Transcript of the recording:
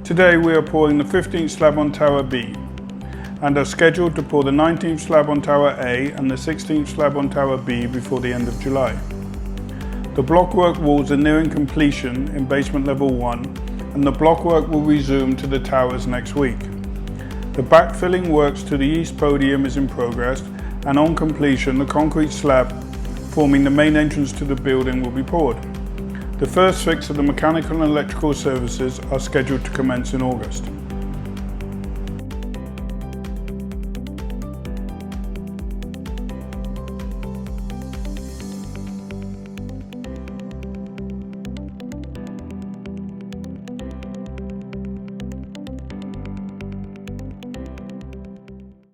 Today we are pouring the 15th slab on Tower B and are scheduled to pour the 19th slab on Tower A and the 16th slab on Tower B before the end of July. The blockwork walls are nearing completion in basement level 1 and the blockwork will resume to the towers next week. The backfilling works to the east podium is in progress, and on completion the concrete slab forming the main entrance to the building will be poured. The first fix of the mechanical and electrical services are scheduled to commence in August.